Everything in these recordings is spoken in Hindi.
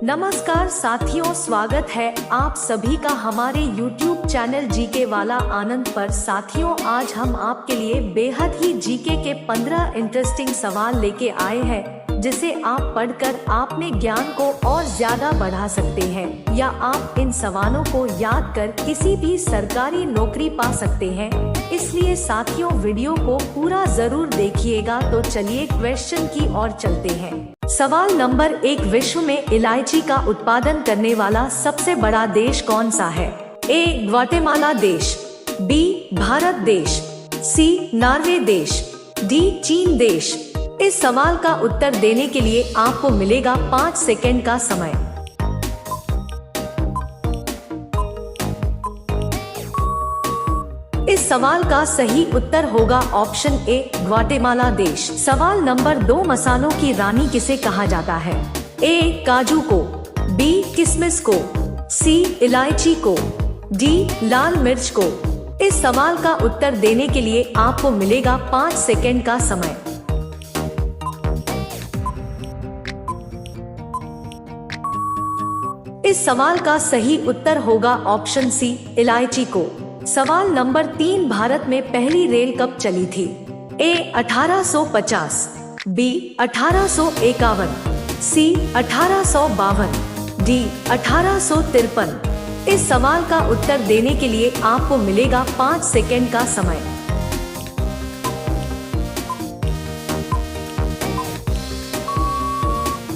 नमस्कार साथियों, स्वागत है आप सभी का हमारे YouTube चैनल जीके वाला आनंद पर। साथियों, आज हम आपके लिए बेहद ही जीके के 15 इंटरेस्टिंग सवाल लेके आए हैं, जिसे आप पढ़कर अपने ज्ञान को और ज्यादा बढ़ा सकते हैं या आप इन सवालों को याद कर किसी भी सरकारी नौकरी पा सकते हैं। इसलिए साथियों, वीडियो को पूरा जरूर देखिएगा। तो चलिए क्वेश्चन की ओर चलते हैं। सवाल नंबर 1, विश्व में इलायची का उत्पादन करने वाला सबसे बड़ा देश कौन सा है? ए ग्वाटेमाला देश, बी भारत देश, सी नॉर्वे देश, डी चीन देश। इस सवाल का उत्तर देने के लिए आपको मिलेगा 5 सेकंड का समय। इस सवाल का सही उत्तर होगा ऑप्शन ए ग्वाटेमाला देश। सवाल नंबर 2, मसालों की रानी किसे कहा जाता है? ए काजू को, बी किशमिश को, सी इलायची को, डी लाल मिर्च को। इस सवाल का उत्तर देने के लिए आपको मिलेगा 5 सेकंड का समय। इस सवाल का सही उत्तर होगा ऑप्शन सी इलायची को। सवाल नंबर 3, भारत में पहली रेल कब चली थी? ए 1850, बी 1851, सी 1852, डी 1853। इस सवाल का उत्तर देने के लिए आपको मिलेगा 5 सेकंड का समय।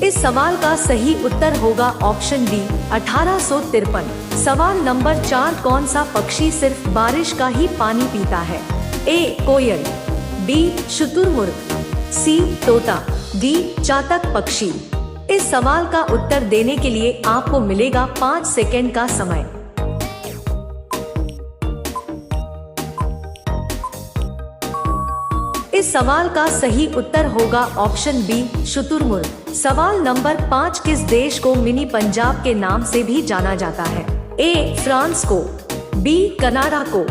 इस सवाल का सही उत्तर होगा ऑप्शन डी 1853। सवाल नंबर 4, कौन सा पक्षी सिर्फ बारिश का ही पानी पीता है? ए कोयल, बी शुतुरमुर्ग, सी तोता, डी चातक पक्षी। इस सवाल का उत्तर देने के लिए आपको मिलेगा 5 सेकंड का समय। इस सवाल का सही उत्तर होगा ऑप्शन बी शुतुरमुर्ग। सवाल नंबर 5, किस देश को मिनी पंजाब के नाम से भी जाना जाता है? ए फ्रांस को, बी कनाडा को,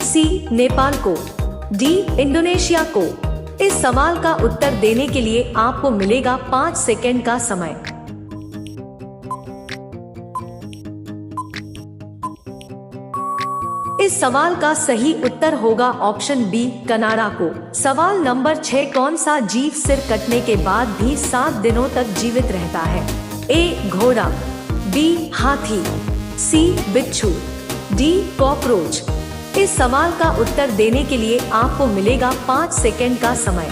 सी नेपाल को, डी इंडोनेशिया को। इस सवाल का उत्तर देने के लिए आपको मिलेगा 5 सेकंड का समय। इस सवाल का सही उत्तर होगा ऑप्शन बी कनाडा को। सवाल नंबर 6, कौन सा जीव सिर कटने के बाद भी 7 दिनों तक जीवित रहता है? ए घोड़ा, बी हाथी, सी बिच्छू, डी कॉकरोच। इस सवाल का उत्तर देने के लिए आपको मिलेगा 5 सेकंड का समय।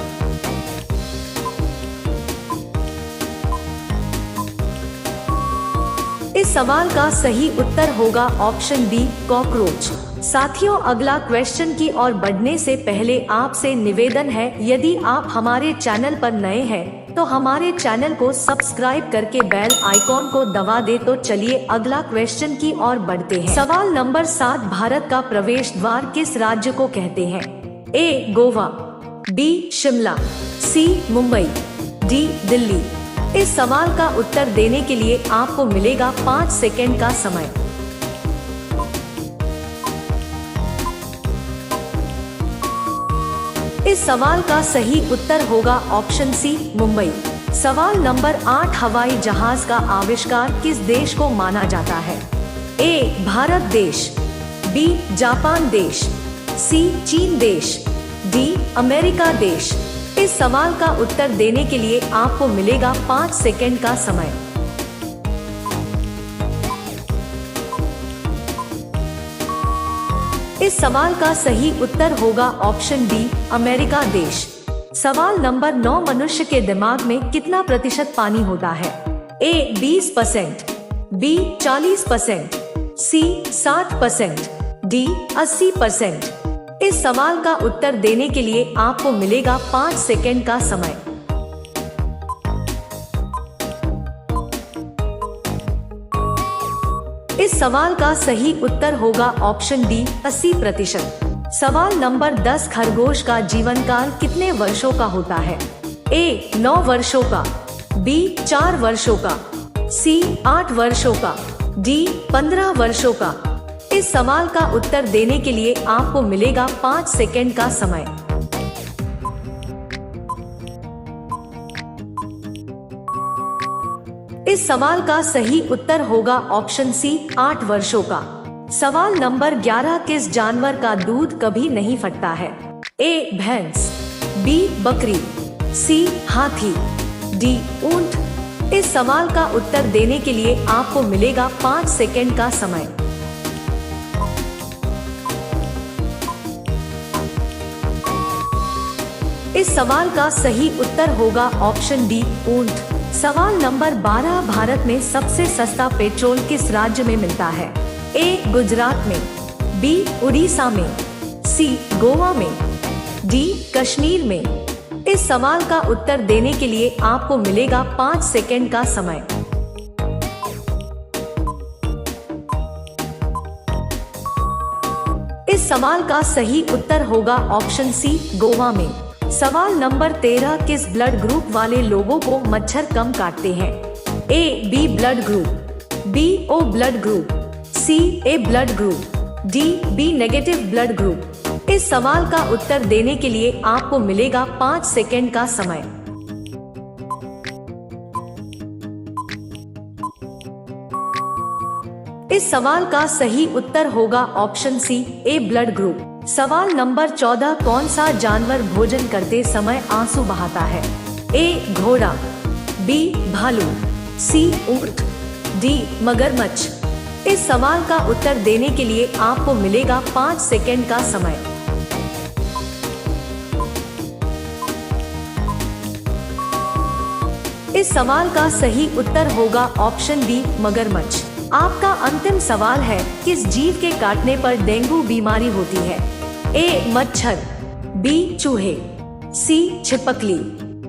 इस सवाल का सही उत्तर होगा ऑप्शन डी कॉकरोच। साथियों, अगला क्वेश्चन की ओर बढ़ने से पहले आपसे निवेदन है, यदि आप हमारे चैनल पर नए हैं तो हमारे चैनल को सब्सक्राइब करके बेल आइकॉन को दबा दे। तो चलिए अगला क्वेश्चन की ओर बढ़ते हैं। सवाल नंबर 7, भारत का प्रवेश द्वार किस राज्य को कहते हैं? ए गोवा, बी शिमला, सी मुंबई, डी दिल्ली। इस सवाल का उत्तर देने के लिए आपको मिलेगा 5 सेकंड का समय। इस सवाल का सही उत्तर होगा ऑप्शन सी मुंबई। सवाल नंबर 8, हवाई जहाज का आविष्कार किस देश को माना जाता है? ए भारत देश, बी जापान देश, सी चीन देश, डी अमेरिका देश। इस सवाल का उत्तर देने के लिए आपको मिलेगा 5 सेकंड का समय। इस सवाल का सही उत्तर होगा ऑप्शन डी अमेरिका देश। सवाल नंबर 9, मनुष्य के दिमाग में कितना प्रतिशत पानी होता है? ए 20%, बी 40%, सी 60%, डी 80%। इस सवाल का उत्तर देने के लिए आपको मिलेगा 5 सेकंड का समय। इस सवाल का सही उत्तर होगा ऑप्शन डी 80%। सवाल नंबर 10, खरगोश का जीवन काल कितने वर्षों का होता है? ए 9 वर्षों का, बी 4 वर्षों का, सी 8 वर्षों का, डी 15 वर्षों का। इस सवाल का उत्तर देने के लिए आपको मिलेगा 5 सेकंड का समय। इस सवाल का सही उत्तर होगा ऑप्शन सी 8 वर्षों का। सवाल नंबर 11, किस जानवर का दूध कभी नहीं फटता है? ए भैंस, बी बकरी, सी हाथी, डी ऊंट। इस सवाल का उत्तर देने के लिए आपको मिलेगा 5 सेकंड का समय। इस सवाल का सही उत्तर होगा ऑप्शन डी ऊंट। सवाल नंबर 12, भारत में सबसे सस्ता पेट्रोल किस राज्य में मिलता है? ए गुजरात में, बी उड़ीसा में, सी गोवा में, डी कश्मीर में। इस सवाल का उत्तर देने के लिए आपको मिलेगा 5 सेकंड का समय। इस सवाल का सही उत्तर होगा ऑप्शन सी गोवा में। सवाल नंबर 13, किस ब्लड ग्रुप वाले लोगों को मच्छर कम काटते हैं? A B blood group, B O blood group, C A blood group, D B negative blood group. इस सवाल का उत्तर देने के लिए आपको मिलेगा 5 सेकंड का समय। इस सवाल का सही उत्तर होगा option C A blood group. सवाल नंबर 14, कौन सा जानवर भोजन करते समय आंसू बहाता है? ए घोड़ा, बी भालू, सी ऊंट, डी मगरमच्छ। इस सवाल का उत्तर देने के लिए आपको मिलेगा 5 सेकंड का समय। इस सवाल का सही उत्तर होगा ऑप्शन डी मगरमच्छ। आपका अंतिम सवाल है, किस जीव के काटने पर डेंगू बीमारी होती है? ए मच्छर, बी चूहे, सी छिपकली,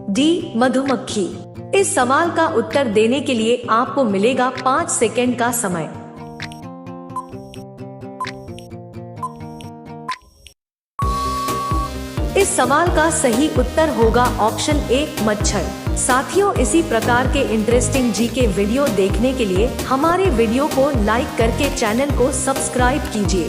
डी मधुमक्खी। इस सवाल का उत्तर देने के लिए आपको मिलेगा 5 सेकंड का समय। इस सवाल का सही उत्तर होगा ऑप्शन ए मच्छर। साथियों, इसी प्रकार के इंटरेस्टिंग जीके वीडियो देखने के लिए हमारे वीडियो को लाइक करके चैनल को सब्सक्राइब कीजिए।